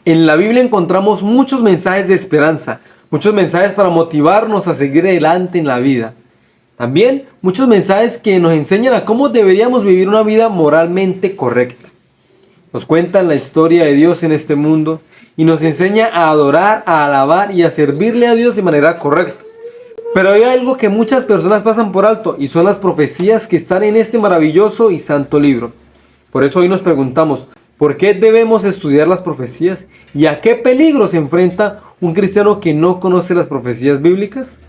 En la Biblia encontramos muchos mensajes de esperanza, muchos mensajes para motivarnos a seguir adelante en la vida. También muchos mensajes que nos enseñan a cómo deberíamos vivir una vida moralmente correcta. Nos cuentan la historia de Dios en este mundo y nos enseña a adorar, a alabar y a servirle a Dios de manera correcta. Pero hay algo que muchas personas pasan por alto y son las profecías que están en este maravilloso y santo libro. Por eso hoy nos preguntamos, ¿por qué debemos estudiar las profecías y a qué peligro se enfrenta un cristiano que no conoce las profecías bíblicas?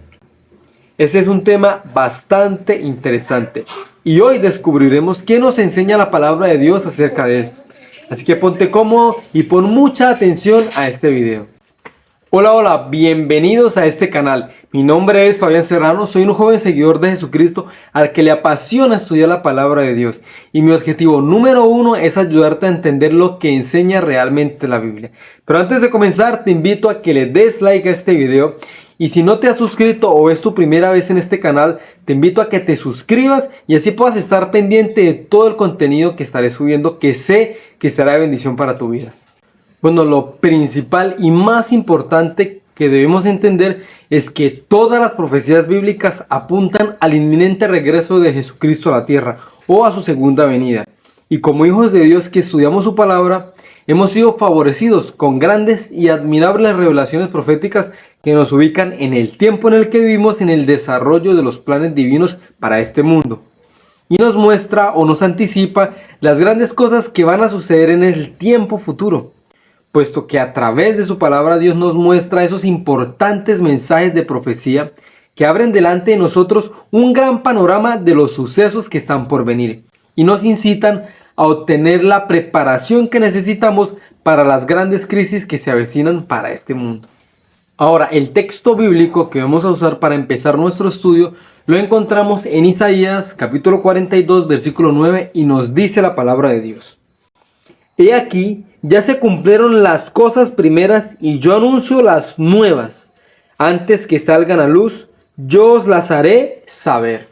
Ese es un tema bastante interesante y hoy descubriremos qué nos enseña la palabra de Dios acerca de esto. Así que ponte cómodo y pon mucha atención a este video. Hola, bienvenidos a este canal. Mi nombre es Fabián Serrano, soy un joven seguidor de Jesucristo al que le apasiona estudiar la palabra de Dios. Y mi objetivo número uno es ayudarte a entender lo que enseña realmente la Biblia. Pero antes de comenzar, te invito a que le des like a este video. Y si no te has suscrito o es tu primera vez en este canal, te invito a que te suscribas y así puedas estar pendiente de todo el contenido que estaré subiendo, que sé que será de bendición para tu vida. Bueno, lo principal y más importante que debemos entender es que todas las profecías bíblicas apuntan al inminente regreso de Jesucristo a la tierra o a su segunda venida. Y como hijos de Dios que estudiamos su palabra, hemos sido favorecidos con grandes y admirables revelaciones proféticas que nos ubican en el tiempo en el que vivimos en el desarrollo de los planes divinos para este mundo. Y nos muestra o nos anticipa las grandes cosas que van a suceder en el tiempo futuro, puesto que a través de su palabra Dios nos muestra esos importantes mensajes de profecía que abren delante de nosotros un gran panorama de los sucesos que están por venir y nos incitan a obtener la preparación que necesitamos para las grandes crisis que se avecinan para este mundo. Ahora, el texto bíblico que vamos a usar para empezar nuestro estudio lo encontramos en Isaías capítulo 42 versículo 9 y nos dice la palabra de Dios: He aquí, ya se cumplieron las cosas primeras y yo anuncio las nuevas. Antes que salgan a luz, yo os las haré saber.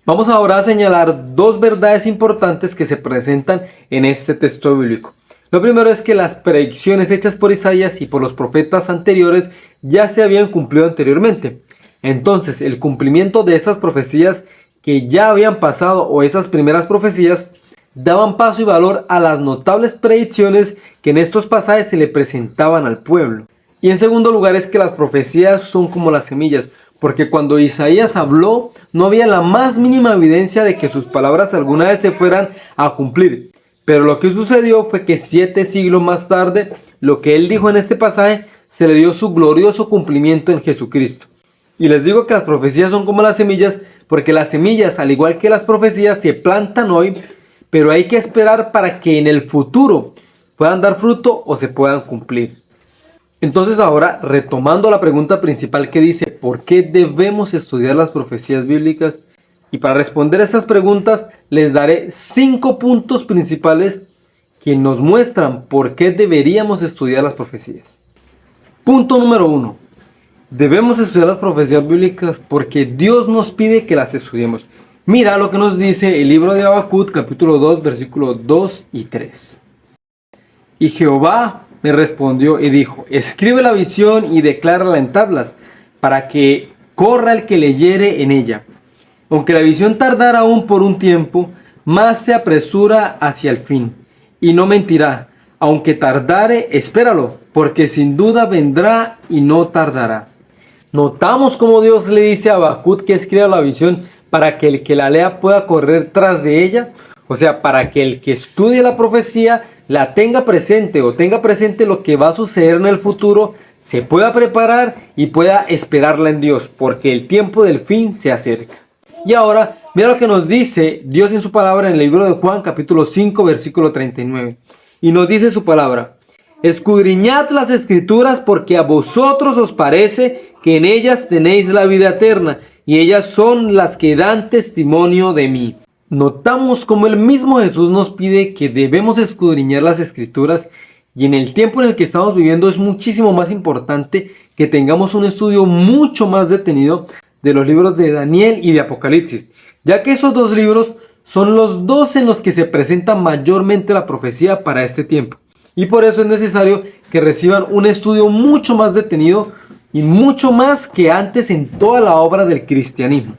Vamos ahora a señalar dos verdades importantes que se presentan en este texto bíblico. Lo primero es que las predicciones hechas por Isaías y por los profetas anteriores ya se habían cumplido anteriormente. Entonces, el cumplimiento de estas profecías que ya habían pasado o esas primeras profecías daban paso y valor a las notables predicciones que en estos pasajes se le presentaban al pueblo. Y en segundo lugar es que las profecías son como las semillas, porque cuando Isaías habló no había la más mínima evidencia de que sus palabras alguna vez se fueran a cumplir. Pero lo que sucedió fue que 7 siglos más tarde, lo que él dijo en este pasaje, se le dio su glorioso cumplimiento en Jesucristo. Y les digo que las profecías son como las semillas, porque las semillas, al igual que las profecías, se plantan hoy, pero hay que esperar para que en el futuro puedan dar fruto o se puedan cumplir. Entonces ahora, retomando la pregunta principal que dice, ¿por qué debemos estudiar las profecías bíblicas? Y para responder a estas preguntas, les daré 5 puntos principales que nos muestran por qué deberíamos estudiar las profecías. Punto número 1. Debemos estudiar las profecías bíblicas porque Dios nos pide que las estudiemos. Mira lo que nos dice el libro de Habacuc, capítulo 2, versículos 2 y 3. Y Jehová me respondió y dijo: Escribe la visión y declárala en tablas, para que corra el que leyere en ella. Aunque la visión tardara aún por un tiempo, más se apresura hacia el fin. Y no mentirá, aunque tardare, espéralo, porque sin duda vendrá y no tardará. Notamos cómo Dios le dice a Habacuc que escriba la visión para que el que la lea pueda correr tras de ella. O sea, para que el que estudie la profecía la tenga presente o tenga presente lo que va a suceder en el futuro, se pueda preparar y pueda esperarla en Dios, porque el tiempo del fin se acerca. Y ahora, mira lo que nos dice Dios en su palabra en el libro de Juan, capítulo 5, versículo 39. Y nos dice su palabra: Escudriñad las escrituras, porque a vosotros os parece que en ellas tenéis la vida eterna, y ellas son las que dan testimonio de mí. Notamos como el mismo Jesús nos pide que debemos escudriñar las escrituras, y en el tiempo en el que estamos viviendo es muchísimo más importante que tengamos un estudio mucho más detenido de los libros de Daniel y de Apocalipsis, ya que esos dos libros son los dos en los que se presenta mayormente la profecía para este tiempo. Y por eso es necesario que reciban un estudio mucho más detenido y mucho más que antes en toda la obra del cristianismo.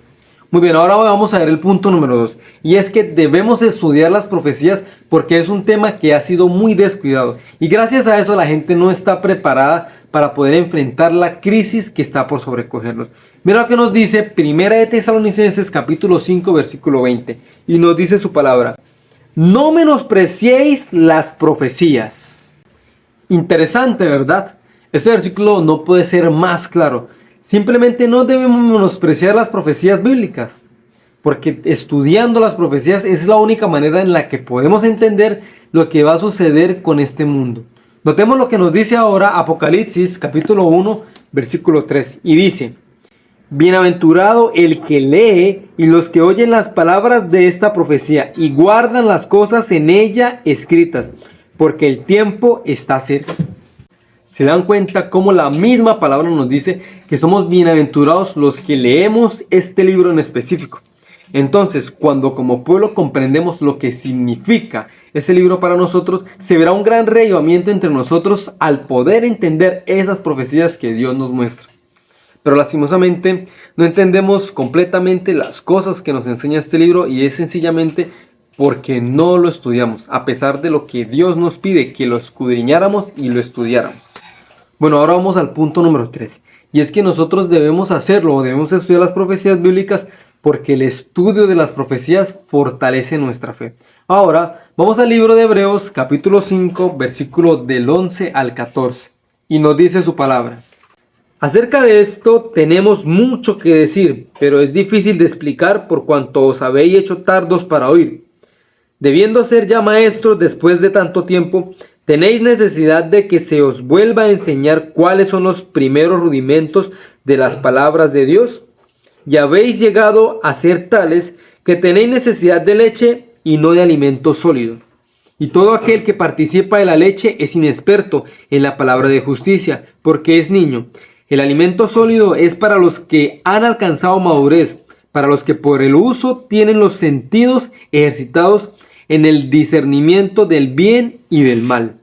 Muy bien, ahora vamos a ver el punto número 2. Y es que debemos estudiar las profecías porque es un tema que ha sido muy descuidado. Y gracias a eso la gente no está preparada para poder enfrentar la crisis que está por sobrecogernos. Mira lo que nos dice Primera de Tesalonicenses capítulo 5 versículo 20. Y nos dice su palabra: no menospreciéis las profecías. Interesante, ¿verdad? Este versículo no puede ser más claro. Simplemente no debemos menospreciar las profecías bíblicas, porque estudiando las profecías es la única manera en la que podemos entender lo que va a suceder con este mundo. Notemos lo que nos dice ahora Apocalipsis capítulo 1 versículo 3 y dice: bienaventurado el que lee y los que oyen las palabras de esta profecía y guardan las cosas en ella escritas, porque el tiempo está cerca. ¿Se dan cuenta cómo la misma palabra nos dice que somos bienaventurados los que leemos este libro en específico? Entonces, cuando como pueblo comprendemos lo que significa ese libro para nosotros, se verá un gran reavivamiento entre nosotros al poder entender esas profecías que Dios nos muestra. Pero lastimosamente no entendemos completamente las cosas que nos enseña este libro y es sencillamente porque no lo estudiamos, a pesar de lo que Dios nos pide que lo escudriñáramos y lo estudiáramos. Bueno, ahora vamos al punto número 3. Y es que nosotros debemos hacerlo, debemos estudiar las profecías bíblicas porque el estudio de las profecías fortalece nuestra fe. Ahora, vamos al libro de Hebreos, capítulo 5, versículo del 11 al 14. Y nos dice su palabra: acerca de esto tenemos mucho que decir, pero es difícil de explicar por cuanto os habéis hecho tardos para oír. Debiendo ser ya maestros después de tanto tiempo, ¿tenéis necesidad de que se os vuelva a enseñar cuáles son los primeros rudimentos de las palabras de Dios? Y habéis llegado a ser tales que tenéis necesidad de leche y no de alimento sólido. Y todo aquel que participa de la leche es inexperto en la palabra de justicia, porque es niño. El alimento sólido es para los que han alcanzado madurez, para los que por el uso tienen los sentidos ejercitados en el discernimiento del bien y del mal.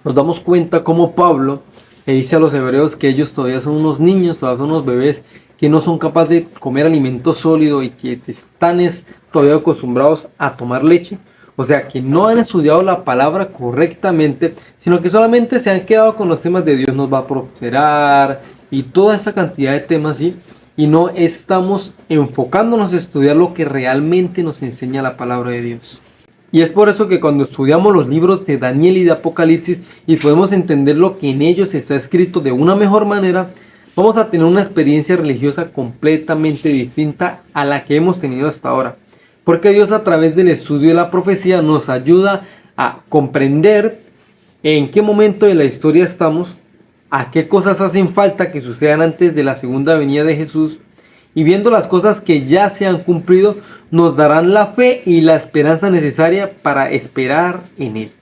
Nos damos cuenta cómo Pablo le dice a los hebreos que ellos todavía son unos niños, todavía son unos bebés, que no son capaces de comer alimento sólido y que están todavía acostumbrados a tomar leche. O sea, que no han estudiado la palabra correctamente, sino que solamente se han quedado con los temas de Dios nos va a prosperar y toda esa cantidad de temas, ¿sí? Y no estamos enfocándonos a estudiar lo que realmente nos enseña la palabra de Dios. Y es por eso que cuando estudiamos los libros de Daniel y de Apocalipsis y podemos entender lo que en ellos está escrito de una mejor manera, vamos a tener una experiencia religiosa completamente distinta a la que hemos tenido hasta ahora. Porque Dios a través del estudio de la profecía nos ayuda a comprender en qué momento de la historia estamos, a qué cosas hacen falta que sucedan antes de la segunda venida de Jesús, y viendo las cosas que ya se han cumplido, nos darán la fe y la esperanza necesaria para esperar en Él.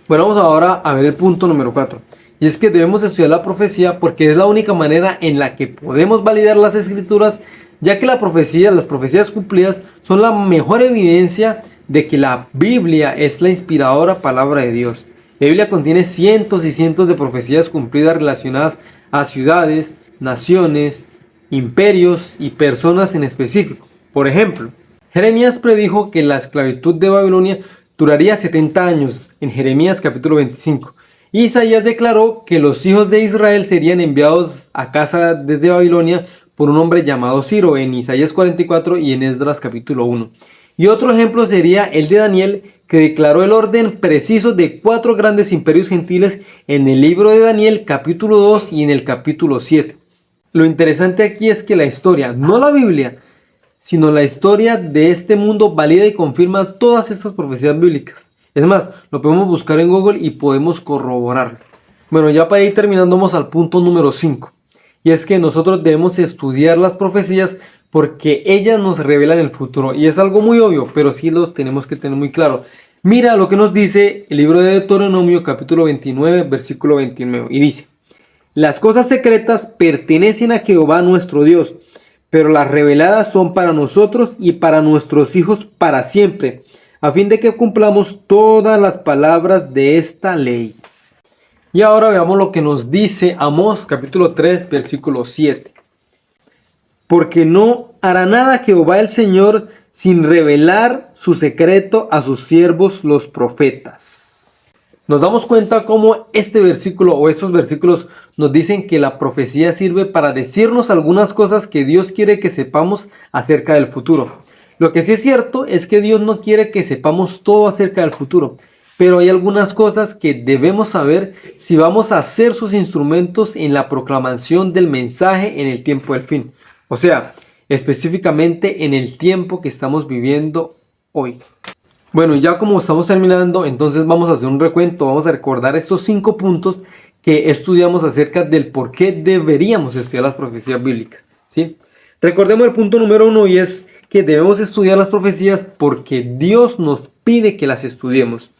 Bueno, vamos ahora a ver el punto número 4. Y es que debemos estudiar la profecía porque es la única manera en la que podemos validar las escrituras, ya que las profecías cumplidas son la mejor evidencia de que la Biblia es la inspiradora palabra de Dios. La Biblia contiene cientos y cientos de profecías cumplidas relacionadas a ciudades, naciones, imperios y personas en específico. Por ejemplo, Jeremías predijo que la esclavitud de Babilonia duraría 70 años en Jeremías capítulo 25. Isaías declaró que los hijos de Israel serían enviados a casa desde Babilonia por un hombre llamado Ciro en Isaías 44 y en Esdras capítulo 1. Y otro ejemplo sería el de Daniel, que declaró el orden preciso de 4 grandes imperios gentiles en el libro de Daniel capítulo 2 y en el capítulo 7. Lo interesante aquí es que la historia, no la Biblia, sino la historia de este mundo valida y confirma todas estas profecías bíblicas. Es más, lo podemos buscar en Google y podemos corroborarlo. Bueno, ya para ir terminando vamos al punto número 5. Y es que nosotros debemos estudiar las profecías porque ellas nos revelan el futuro. Y es algo muy obvio, pero sí lo tenemos que tener muy claro. Mira lo que nos dice el libro de Deuteronomio capítulo 29, versículo 29. Y dice: las cosas secretas pertenecen a Jehová nuestro Dios, pero las reveladas son para nosotros y para nuestros hijos para siempre, a fin de que cumplamos todas las palabras de esta ley. Y ahora veamos lo que nos dice Amós capítulo 3 versículo 7. Porque no hará nada Jehová el Señor sin revelar su secreto a sus siervos los profetas. Nos damos cuenta cómo este versículo o estos versículos nos dicen que la profecía sirve para decirnos algunas cosas que Dios quiere que sepamos acerca del futuro. Lo que sí es cierto es que Dios no quiere que sepamos todo acerca del futuro, pero hay algunas cosas que debemos saber si vamos a ser sus instrumentos en la proclamación del mensaje en el tiempo del fin. O sea, específicamente en el tiempo que estamos viviendo hoy. Bueno, ya como estamos terminando, entonces vamos a hacer un recuento, vamos a recordar estos 5 puntos que estudiamos acerca del por qué deberíamos estudiar las profecías bíblicas, ¿sí? Recordemos el punto número 1 y es que debemos estudiar las profecías porque Dios nos pide que las estudiemos.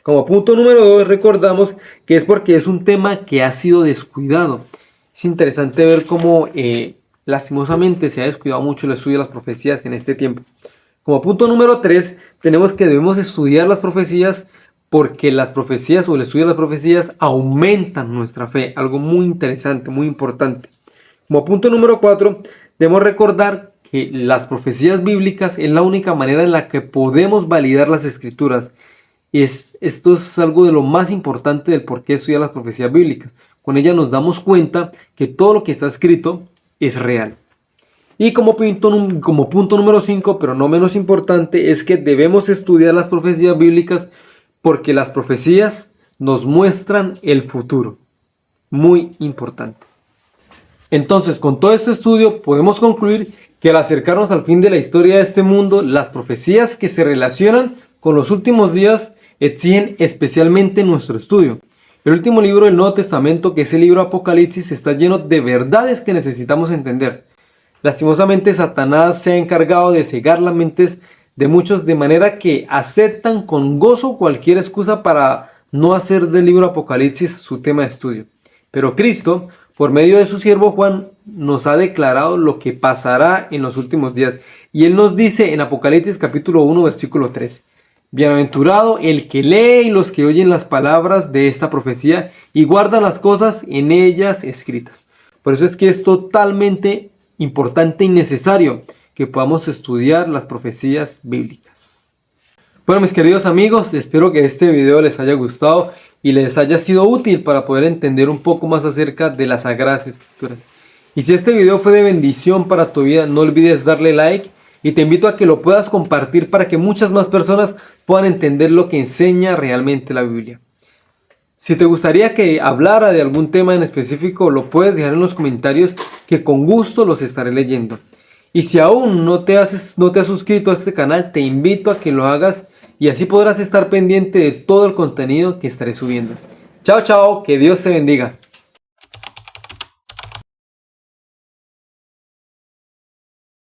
Como punto número 2 recordamos que es porque es un tema que ha sido descuidado. Es interesante ver cómo lastimosamente se ha descuidado mucho el estudio de las profecías en este tiempo. Como punto número 3, tenemos que debemos estudiar las profecías porque las profecías o el estudio de las profecías aumentan nuestra fe. Algo muy interesante, muy importante. Como punto número 4, debemos recordar que las profecías bíblicas es la única manera en la que podemos validar las escrituras. Esto es algo de lo más importante del por qué estudiar las profecías bíblicas. Con ellas nos damos cuenta que todo lo que está escrito es real. Y como punto número 5, pero no menos importante, es que debemos estudiar las profecías bíblicas porque las profecías nos muestran el futuro. Muy importante. Entonces, con todo este estudio podemos concluir que al acercarnos al fin de la historia de este mundo, las profecías que se relacionan con los últimos días exigen especialmente nuestro estudio. El último libro del Nuevo Testamento, que es el libro Apocalipsis, está lleno de verdades que necesitamos entender. Lastimosamente, Satanás se ha encargado de cegar las mentes de muchos de manera que aceptan con gozo cualquier excusa para no hacer del libro Apocalipsis su tema de estudio. Pero Cristo, por medio de su siervo Juan, nos ha declarado lo que pasará en los últimos días. Y él nos dice en Apocalipsis capítulo 1 versículo 3. Bienaventurado el que lee y los que oyen las palabras de esta profecía y guardan las cosas en ellas escritas. Por eso es que es totalmente importante y necesario que podamos estudiar las profecías bíblicas. Bueno, mis queridos amigos, espero que este video les haya gustado y les haya sido útil para poder entender un poco más acerca de las Sagradas Escrituras. Y si este video fue de bendición para tu vida, no olvides darle like y te invito a que lo puedas compartir para que muchas más personas puedan entender lo que enseña realmente la Biblia. Si te gustaría que hablara de algún tema en específico, lo puedes dejar en los comentarios que con gusto los estaré leyendo. Y si aún no te has suscrito a este canal, te invito a que lo hagas y así podrás estar pendiente de todo el contenido que estaré subiendo. Chao, chao, que Dios te bendiga.